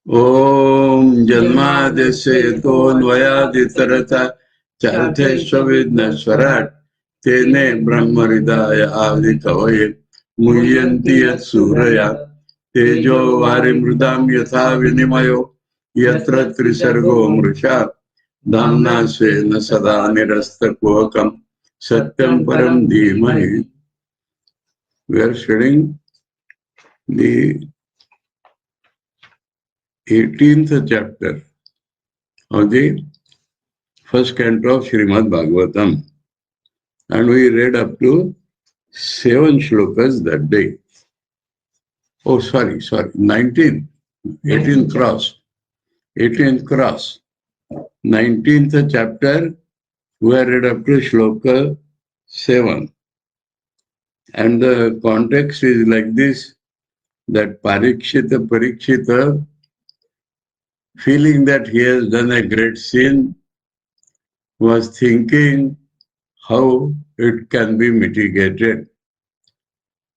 Om Janmadesya Yatonvayaditarata Chartheshvavidnaswarat Tene Brahmaridaya Adikavaye Muyyanti Yat Suraya Tejo Varimrudam Yatha Vinimayo Yatra Trisargo Mrisha Dhamna Svena Sada Nirastakvakam Satyam Param Dhimahi. We are studying the 18th chapter of the first canto of Srimad Bhagavatam, and we read up to 7 shlokas that day. Oh, sorry, 19, 18th cross, 19th chapter, we read up to shloka 7. And the context is like this, that Parikshita, feeling that he has done a great sin, was thinking how it can be mitigated.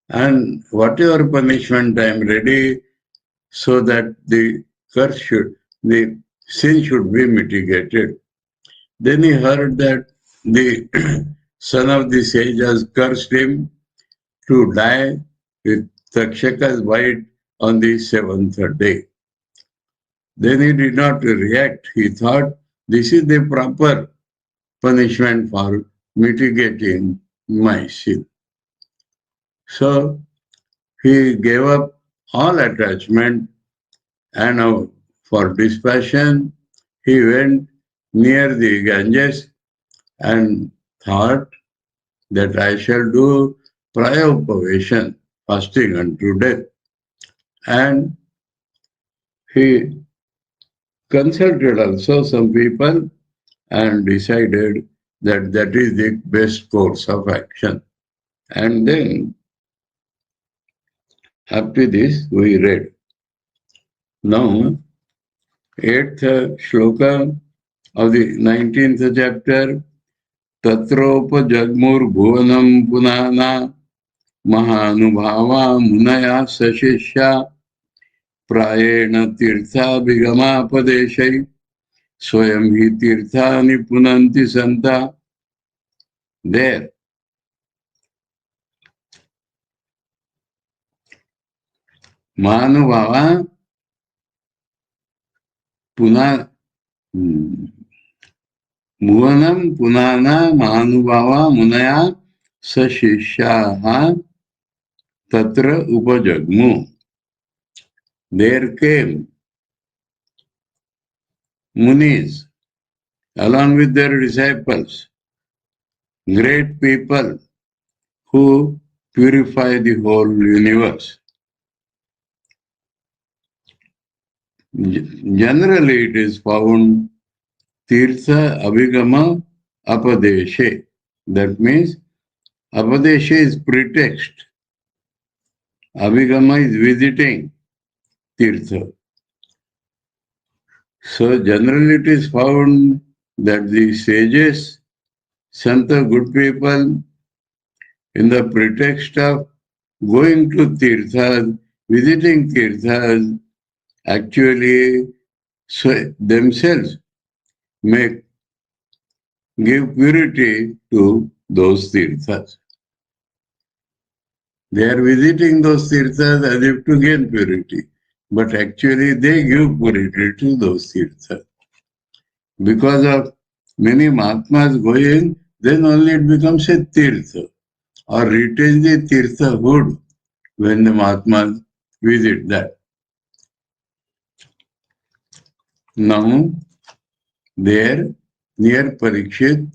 And whatever punishment I am ready, so that the sin should be mitigated. Then he heard that the son of the sage has cursed him to die with Takshaka's bite on the 7th day. Then he did not react. He thought this is the proper punishment for mitigating my sin. So he gave up all attachment, and for dispassion he went near the Ganges and thought that I shall do prayopavation, fasting unto death. And he consulted also some people and decided that that is the best course of action. And then after this we read. Now, 8th shloka of the 19th chapter, Tatropa Jagmur Bhuvanam Punana Mahanubhava Munaya Sashishya Prayena Tirtha Bhigama Padeshai Swayam Hi Tirthani Punanti Santa. There, Mahanubhava Puna Bhuvanam Punana Mahanubhava Munaya Sashishyaha Tatra Upajagmu. There came Munis along with their disciples, great people who purify the whole universe. Generally, it is found Tirtha Abhigama Apadeshe. That means Apadeshe is pretext. Abhigama is visiting Tirtha. So generally it is found that the sages, Santa, good people, in the pretext of going to Tirthas, visiting Tirthas, actually themselves give purity to those Tirthas. They are visiting those Tirthas as if to gain purity, but actually they give purity to those Tirthas. Because of many Mahatmas going, then only it becomes a Tirtha, or retains the Tirthahood when the Mahatmas visit that. Now, there, near Parikshit,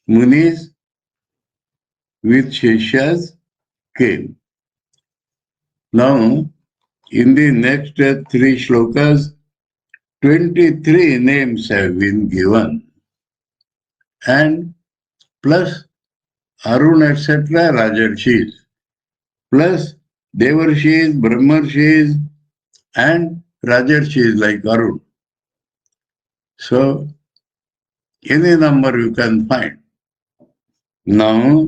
Munis with Shishyas came. Now, in the next 3 shlokas, 23 names have been given, and plus Arun, etc., Rajarshis, plus Devarshis, Brahmarshis, and Rajarshi is like Arun. So any number you can find. Now,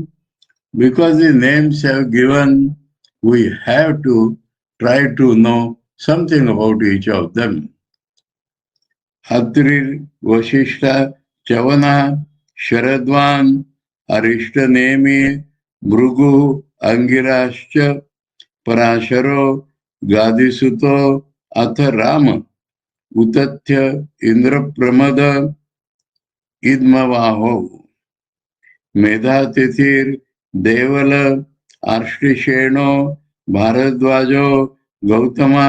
because the names have given, we have to try to know something about each of them. Atri, Vashishta, Chavana, Sharadvan, Arishtanemi, Bhrugu, Angirascha, Parasharo, Gadisuto, Atha Rama, Utatya, Indrapramada, Idmavaho. मेधातिथिर देवल आर्ष्टिशेनो भारद्वाजो गौतमा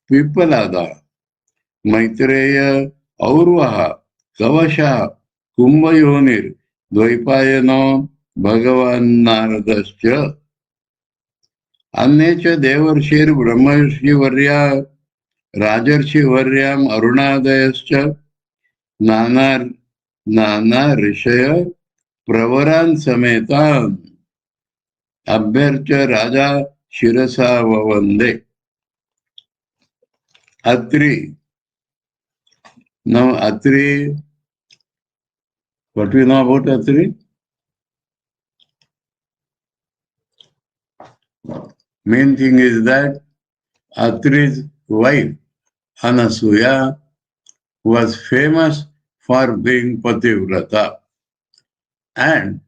पिप्पलादा मैत्रेय और्वः कवशः कुंभयोनिर द्वैपायनो भगवान नारदश्च अन्ये च देवर्षिर ब्रह्मर्षिवर्या राजर्षिवर्याम अरुणादयश्च नाना नाना ऋषय प्रवरान समेतान अभ्यर्च राजा शिरसा ववंदे. Atri. Now Atri, what we know about Atri? Main thing is that Atri's wife, Anasuya, was famous for being Pativrata. And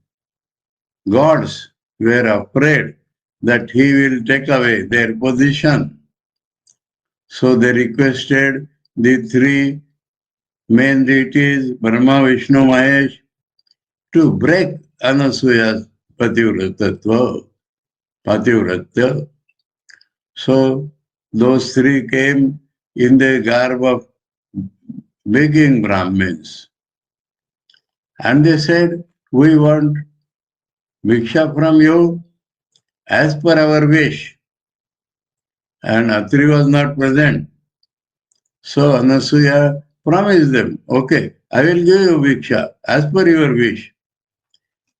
gods were afraid that he will take away their position. So they requested the three main deities, Brahma, Vishnu, Mahesh, to break Anasuya's Pativratya. So those three came in the garb of begging Brahmins. And they said, we want Bhiksha from you as per our wish. And Atri was not present. So Anasuya promised them, okay, I will give you Bhiksha as per your wish.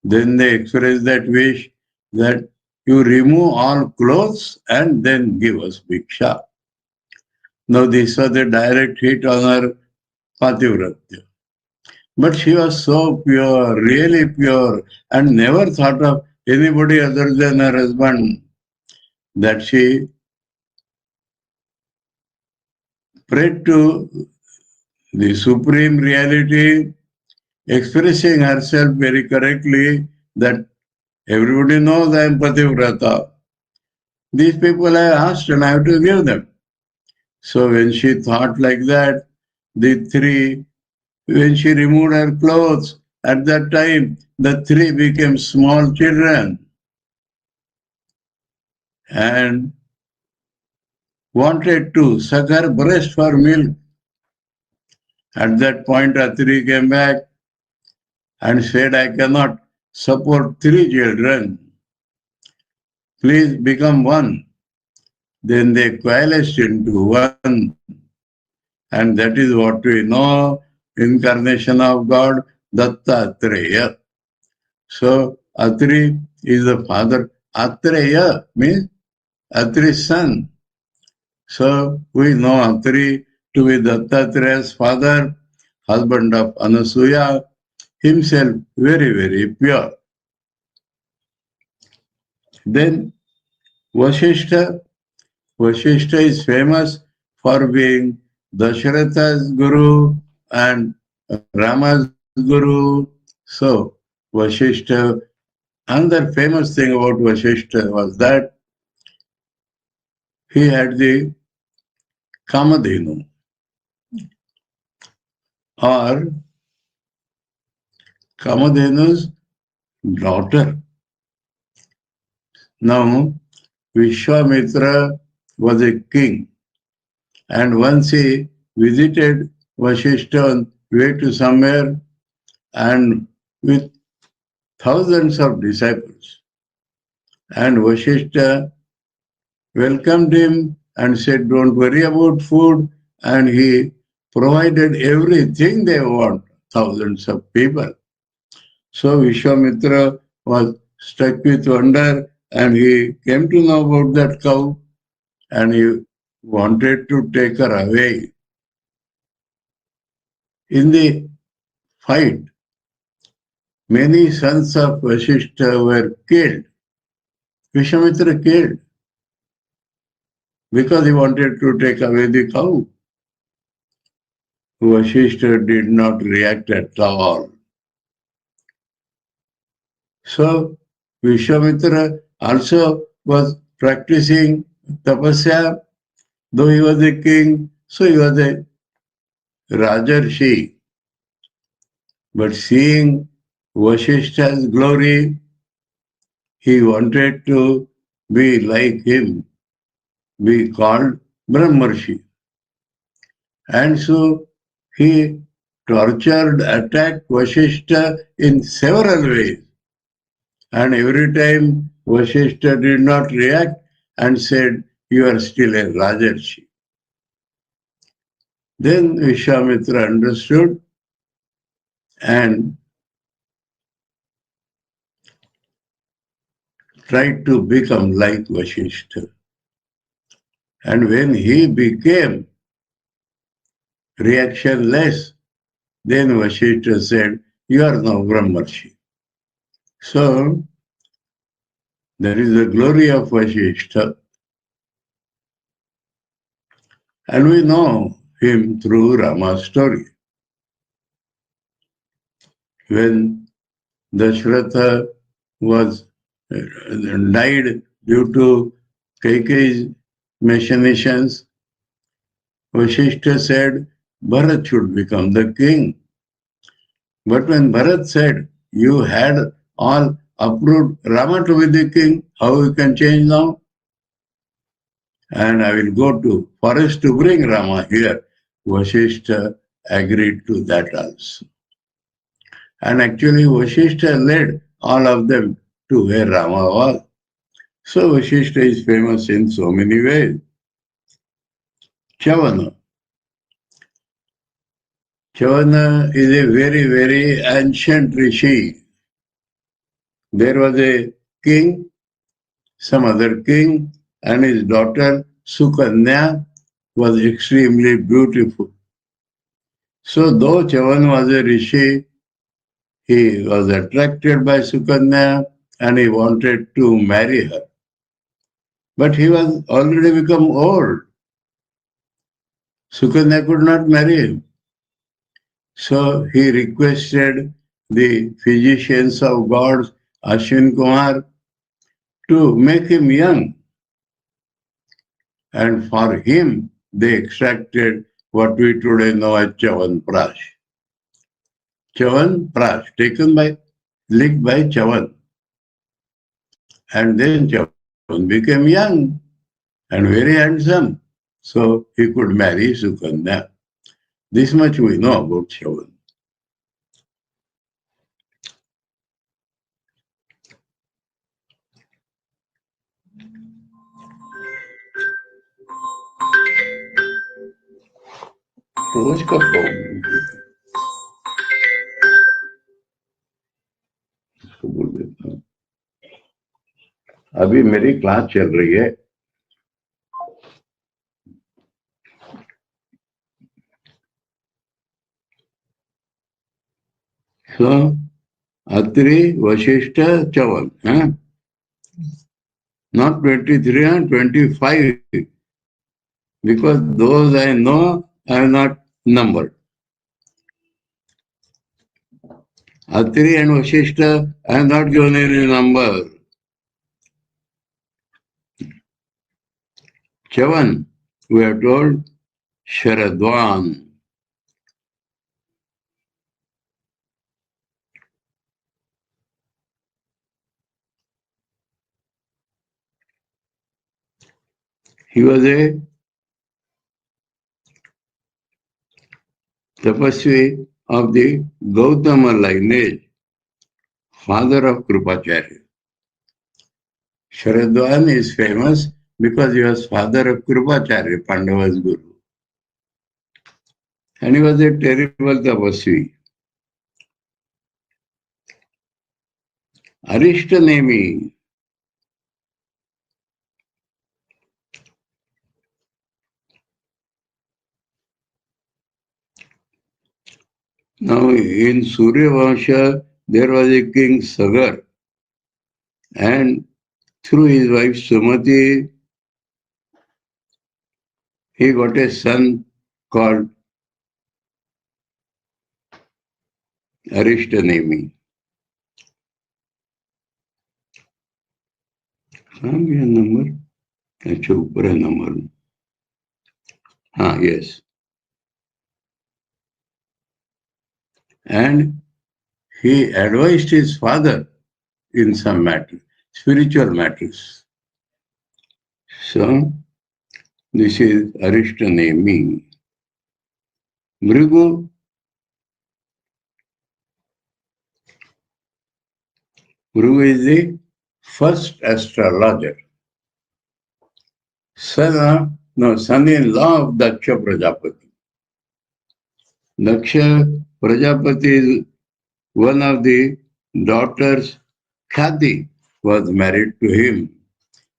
Then they expressed that wish that you remove all clothes and then give us Bhiksha. Now this was a direct hit on her Pativratya. But she was so pure, really pure, and never thought of anybody other than her husband, that she prayed to the Supreme Reality, expressing herself very correctly that everybody knows I am Pativrata. These people I asked and I have to give them. So when she thought like that, the three, when she removed her clothes, at that time the three became small children and wanted to suck her breast for milk. At that point, Atri came back and said, I cannot support three children. Please become one. Then they coalesced into one. And that is what we know, incarnation of God, Dattatreya. So Atri is the father. Atreya means Atri's son. So we know Atri to be Dattatreya's father, husband of Anasuya, himself very, very pure. Then Vasishtha. Vasishtha is famous for being Dasharatha's guru and Rama's guru. So Vasishtha, another famous thing about Vasishtha was that he had the Kamadhenu or Kamadhenu's daughter. Now, Vishwamitra was a king, and once he visited Vasishtha on way to somewhere and with thousands of disciples. And Vasishtha welcomed him and said, don't worry about food. And he provided everything they want, thousands of people. So Vishwamitra was struck with wonder and he came to know about that cow and he wanted to take her away. In the fight, many sons of Vasishtha were killed. Vishwamitra killed because he wanted to take away the cow. Vasishtha did not react at all. So Vishwamitra also was practicing tapasya, though he was a king, so he was a Rajarshi. But seeing Vasishtha's glory, he wanted to be like him, be called Brahmarshi. And so he tortured, attacked Vasishtha in several ways. And every time Vasishtha did not react and said, "You are still a Rajarshi." Then Vishwamitra understood and tried to become like Vasishtha. And when he became reactionless, then Vasishtha said, "You are now Brahmarshi." So that is the glory of Vasishtha. And we know him through Rama's story. When Dashratha was died due to Kaikeyi's machinations, Vasishtha said Bharat should become the king. But when Bharat said, "You had all approved Rama to be the king, how you can change now?" And I will go to forest to bring Rama here. Vasishtha agreed to that also. And actually Vasishtha led all of them to where Rama was. So Vasishtha is famous in so many ways. Chavana. Chavana is a very, very ancient rishi. There was a king, some other king, and his daughter Sukanya was extremely beautiful. So though Chavan was a rishi, he was attracted by Sukanya and he wanted to marry her. But he was already become old. Sukanya could not marry him. So he requested the physicians of gods, Ashwin Kumar, to make him young. And for him, they extracted what we today know as Chavan Prash. Chavan Prash, taken by, licked by Chavan. And then Chavan became young and very handsome. So he could marry Sukanya. This much we know about Chavan. रोज कब पाऊंगी इसको बोल देता हूँ अभी मेरी class चल रही है So Atri, Vashishta, Chavan, not 23 and 25, because those I know are not numbered. Atri and Vashishta I have not given any number. Chavan, we are told, Sharadwan. He was a tapasvi of the Gautama lineage, father of Krupacharya. Sharadwan is famous because he was father of Krupacharya, Pandava's guru. And he was a terrible tapasvi. Arishtanemi. Now in Surya Vansha, there was a king Sagar, and through his wife Sumati, he got a son called Arishtanemi. कहाँ गया number? अच्छा ऊपर है number. हाँ, yes. And he advised his father in some matter, spiritual matters. So this is Arishtanemi. Bhrigu is the first astrologer, son-in-law of Daksha Prajapati. Daksha Prajapati is one of the daughters, Khati, was married to him,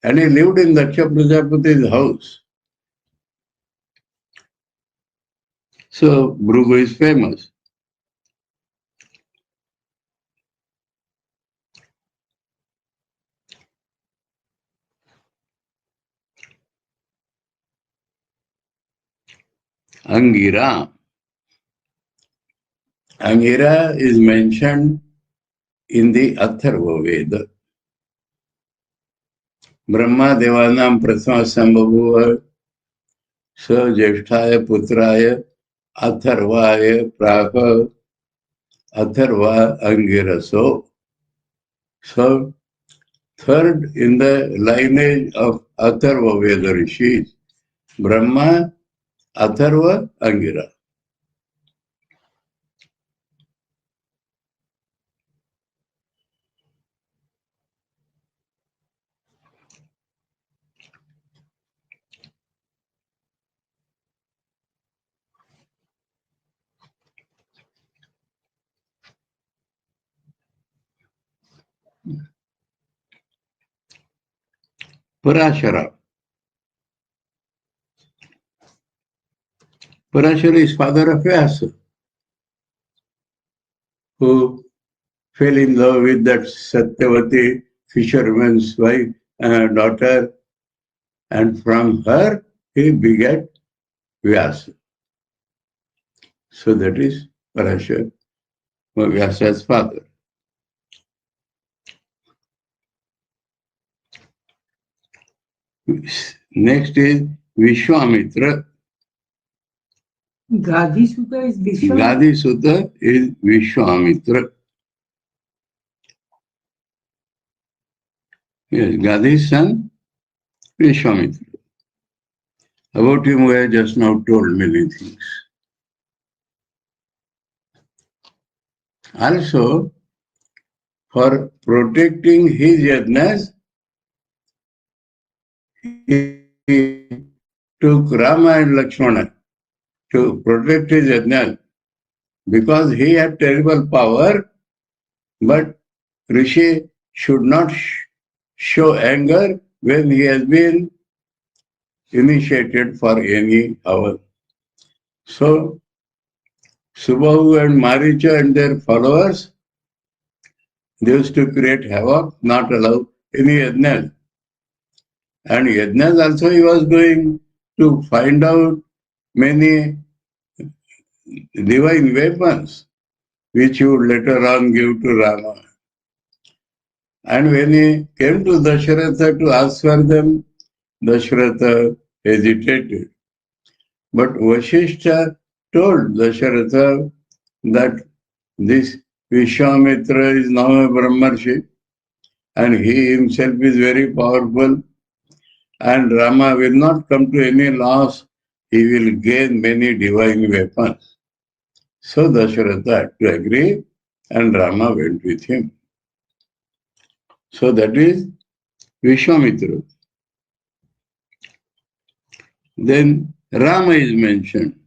and he lived in Daksha Prajapati's house. So Bhrigu is famous. Angira. Angira is mentioned in the Atharva Veda. Brahma Devanam Prathama Sambhavuva Sa Jeshthaya Putraya Atharvaya Praha Atharva Angiraso. So, third in the lineage of Atharva Veda Rishis, Brahma, Atharva, Angira. Parashara. Parashara is father of Vyasa, who fell in love with that Satyavati fisherman's wife, daughter, and from her he begat Vyasa. So that is Parashara, Vyasa's father. Next is Vishwamitra. Gadhi Sutta is Vishwamitra. Gadhi Sutta is Vishwamitra. Yes, Gadhi's son, Vishwamitra. About him, we have just now told many things. Also, for protecting his yajnas, he took Rama and Lakshmana to protect his yajnas, because he had terrible power, but Rishi should not show anger when he has been initiated for any hour. So, Subahu and Maricha and their followers, they used to create havoc, not allow any yajnas. And yajnas also he was going to find out many divine weapons, which he would later on give to Rama. And when he came to Dasharatha to ask for them, Dasharatha hesitated. But Vasishtha told Dasharatha that this Vishwamitra is now a Brahmarshi, and he himself is very powerful, and Rama will not come to any loss, he will gain many divine weapons. So Dasharatha had to agree, and Rama went with him. So that is Vishwamitra. Then Rama is mentioned.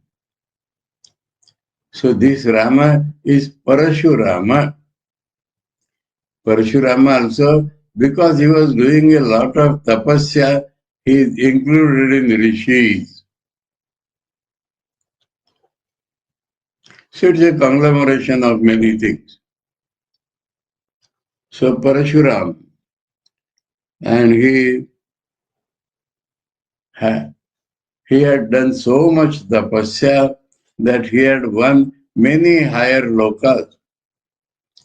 So this Rama is Parashurama. Parashurama also, because he was doing a lot of tapasya, he is included in rishis. So it's a conglomeration of many things. So Parashuram, and he had done so much tapasya that he had won many higher lokas,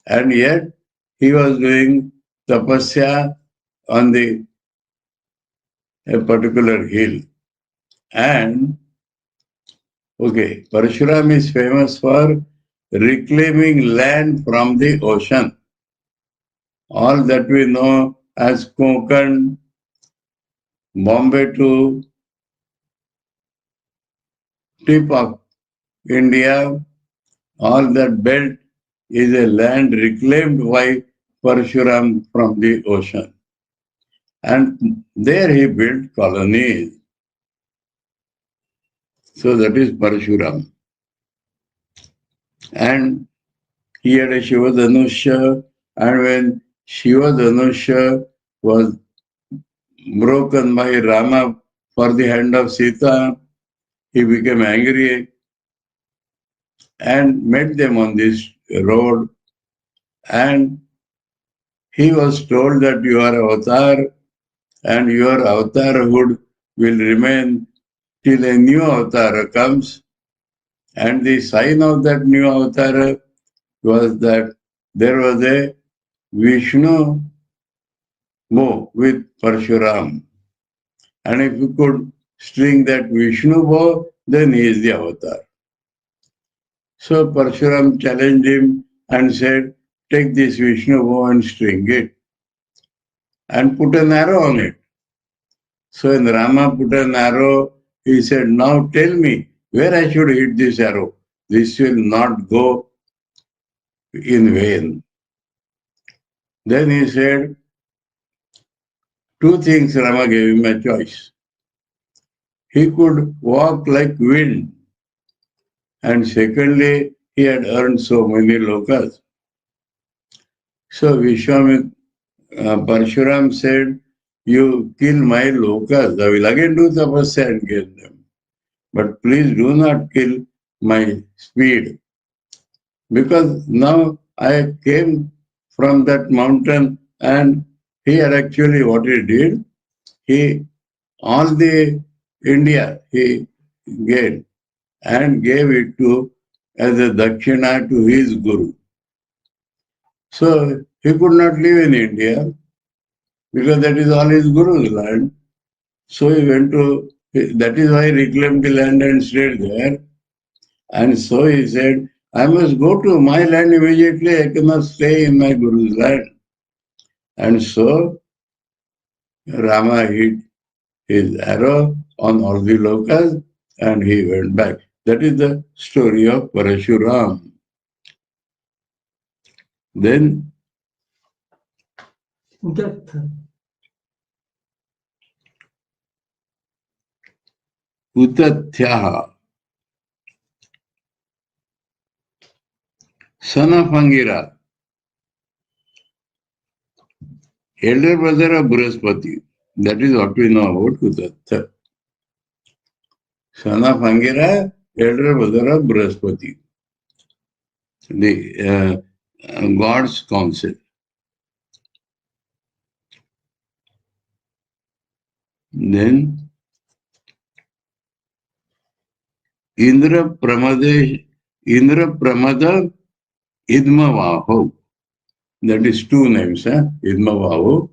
and yet he was doing tapasya on a particular hill. And okay, Parshuram is famous for reclaiming land from the ocean. All that we know as Konkan, Bombay to tip of India, all that belt is a land reclaimed by Parshuram from the ocean. And there he built colonies. So that is Parshuram. And he had a Shiva-dhanusha, and when Shiva-dhanusha was broken by Rama for the hand of Sita, he became angry and met them on this road. And he was told that you are avatar and your avatarhood will remain till a new avatar comes. And the sign of that new avatar was that there was a Vishnu bow with Parshuram. And if you could string that Vishnu bow, then he is the avatar. So Parshuram challenged him and said, take this Vishnu bow and string it and put an arrow on it. So when Rama put an arrow, he said, now tell me where I should hit this arrow. This will not go in vain. Then he said, two things Rama gave him a choice. He could walk like wind, and secondly, he had earned so many lokas. So Parshuram said, you kill my lokas, I will again do tapasya and get them. But please do not kill my speed. Because now I came from that mountain, and he had actually what he did, he all the India he gained and gave it to as a dakshina to his guru. So he could not live in India because that is all his guru's land. So he went to, that is why he reclaimed the land and stayed there. And so he said, I must go to my land immediately, I cannot stay in my guru's land. And so Rama hit his arrow on all the lokas and he went back. That is the story of Parashuram. Then Utathyaha, son of Angira, elder brother of Brihaspati. That is what we know about Utathya. Son of Angira, elder brother of Brihaspati, the God's counsel. Then Indra Pramada Idmavaho. That is two names, Idmavaho.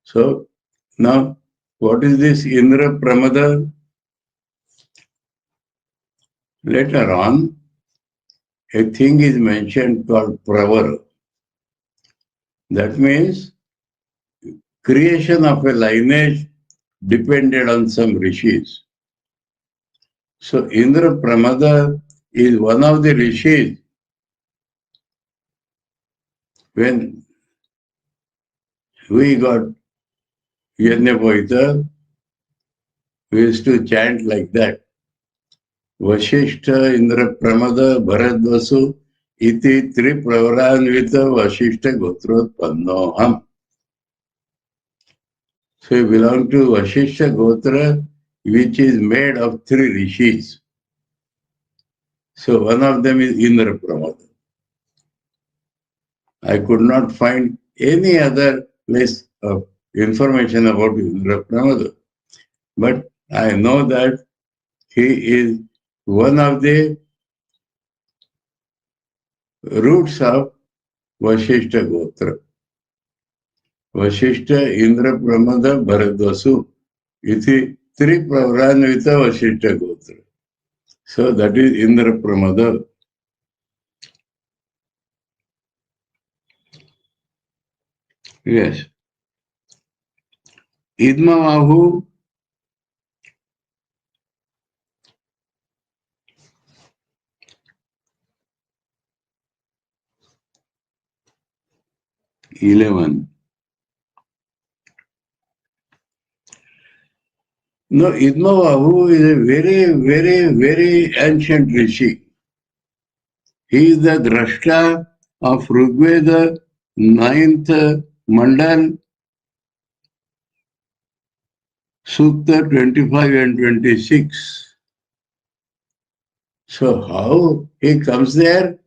So now, what is this Indra Pramada? Later on, a thing is mentioned called Pravar. That means creation of a lineage depended on some rishis. So Indra Pramada is one of the rishis. When we got Yajnapoita, we used to chant like that. Vashishta Indra Pramada Bharadvasu iti Tripravranvita Vashishta Gotrotpannoham. So we belong to Vashishta Gotra, which is made of three rishis. So one of them is Indra Pramada. I could not find any other place of information about Indra Pramada. But I know that he is one of the roots of Vashishta Gotra. Vashishta, Indra Pramada, Bharadvasu. Iti Tripravranvita Vashishta Gotra. So that is Indra Pramada. Yes. Idmavahu, #11. No, Idmavahu is a very, very, very ancient rishi. He is the Drashta of Rigveda, 9th Mandal, Sukta 25 and 26. So how he comes there?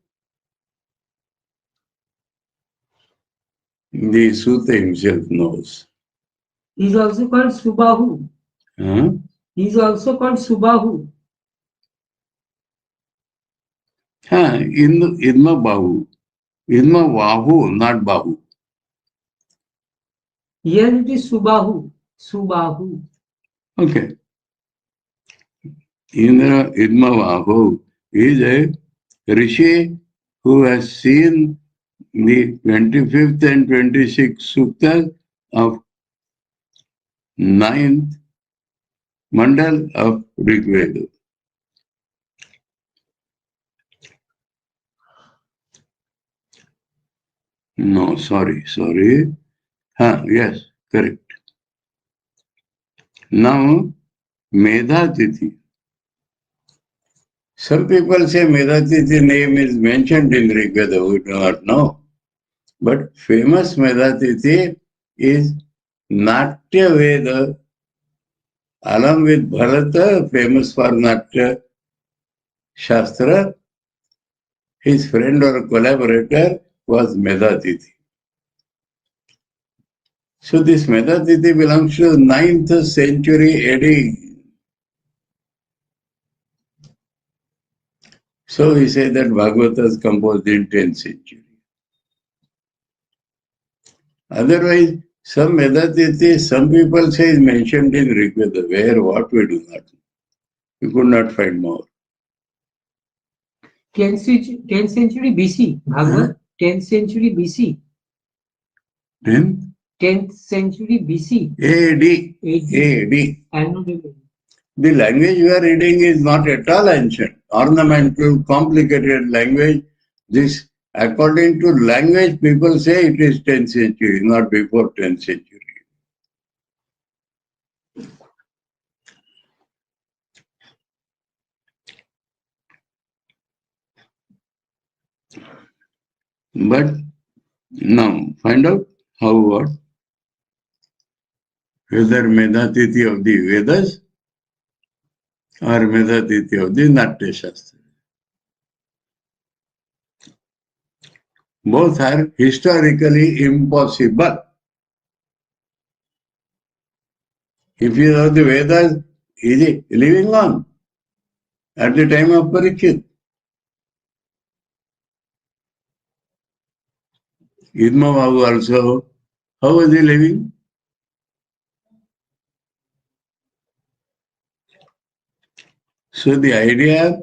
The Sutta himself knows. He is also called Subahu. Huh? He is also called Subahu. Idma Bahu. Idma Vahu, not Bahu. Here it is Subahu. Subahu. Okay. Idma Vahu is a rishi who has seen the 25th and 26th suktas of 9th mandal of Rigveda. No, sorry. Yes, correct. Now, Medhatiti. Some people say Medhatiti name is mentioned in Rigveda, we do not know. But famous Medhatiti is Natya Veda, along with Bharata, famous for Natya Shastra. His friend or collaborator was Medhatiti. So this Medhatiti belongs to 9th century AD. So we say that Bhagavata is composed in 10th century. Otherwise, some Medhatiti, some people say is mentioned in Rigveda. Where, what, we do not know. We could not find more. 10th century BC. Bhagavad. 10th century BC. 10th? 10th century BC. AD. AD. The language we are reading is not at all ancient, ornamental, complicated language. This, according to language, people say it is 10th century, not before 10th century. But now, find out how what? Whether Medhatiti of the Vedas or Medhatiti of the Natya Shastra. Both are historically impossible. If you know the Vedas, is it living on at the time of Parikshit? Idmavahu also, how was he living? So the idea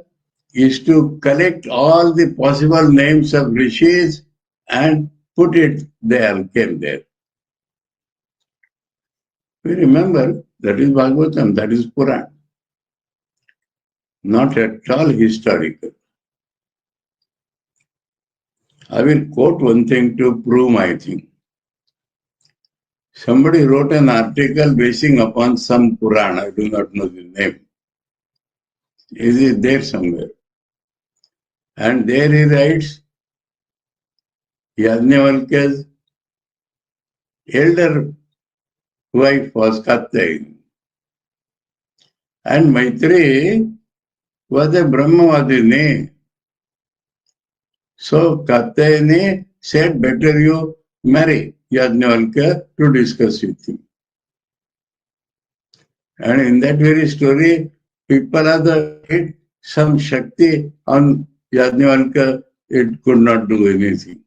is to collect all the possible names of rishis and put it there, came there. We remember that is Bhagavatam, that is Puran. Not at all historical. I will quote one thing to prove my thing. Somebody wrote an article basing upon some Puran, I do not know the name. It is there somewhere. And there he writes, Yajnavalkya's elder wife was Katyayani. And Maitri was a Brahmavadini. So Katyayani said, better you marry Yajnavalkya to discuss with him. And in that very story, people are the hit some Shakti on Yajnavalkya, it could not do anything.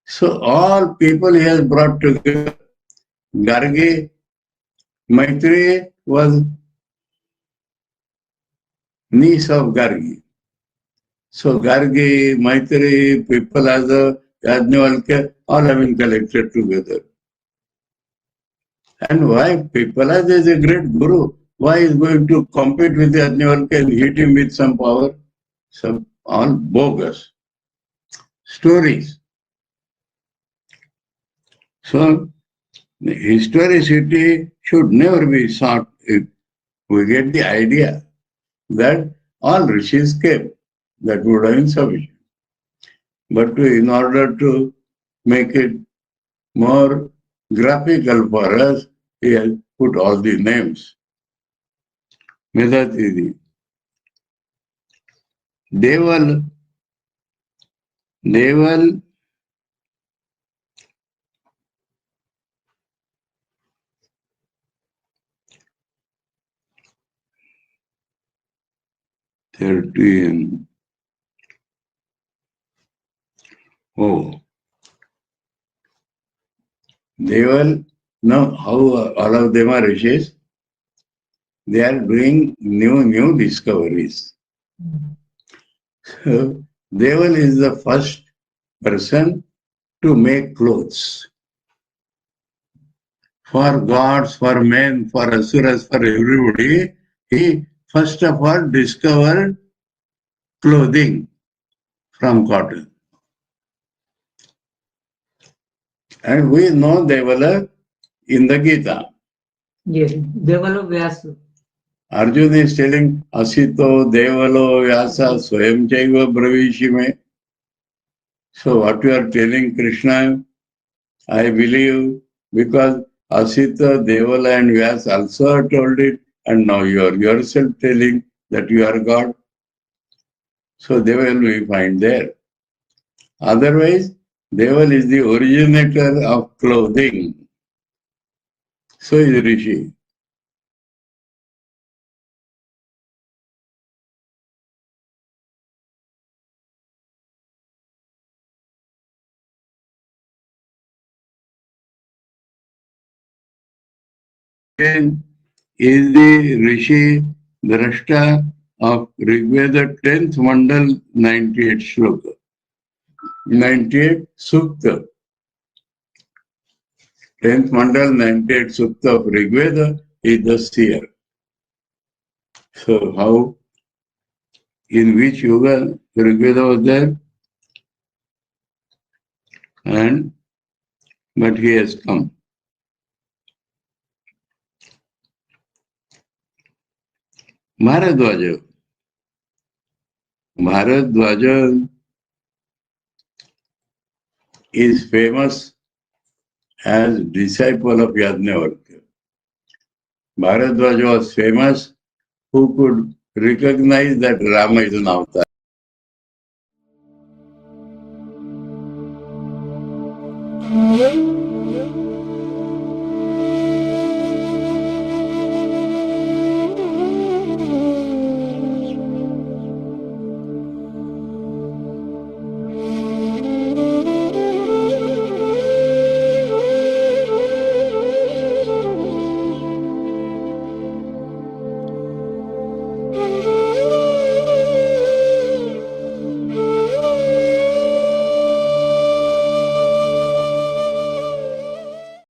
So all people he has brought together. Gargi, Maitreyi was niece of Gargi. So Gargi, Maitreyi, people as a Yajnavalkya, all have been collected together. And why Pipalaj is a great guru? Why is going to compete with Yajnavalkya and hit him with some power? Some all bogus stories. So the historicity should never be sought. If we get the idea that all rishis came, that would have been sufficient. But in order to make it more graphical for us, he has put all the names. Medatidi, Deval, Deval, Thirteen. Oh, Deval, now how all of them are rishis? They are doing new discoveries. So, Deval is the first person to make clothes. For gods, for men, for asuras, for everybody, he first of all discovered clothing from cotton. And we know Devala in the Gita. Yes, Devala Vyasa. Arjuna is telling Asito Devalo Vyasa Swayam Chaiva Bravishime. So what you are telling Krishna, I believe, because Asita, Devala and Vyasa also told it, and now you are yourself telling that you are God. So Deval we find there. Otherwise, Deval is the originator of clothing. So is Rishi. Again, is the Rishi Drashta of Rigveda 10th Mandal 98 Shloka. 98 Sukta. 10th Mandal 98 Sukta of Rigveda is the seer. So how, in which yuga Rigveda was there? And, but he has come. Bharadwaja. Bharadwaja is famous as disciple of Yajnavalkya. Bharadwaja was famous who could recognize that Rama is an avatar.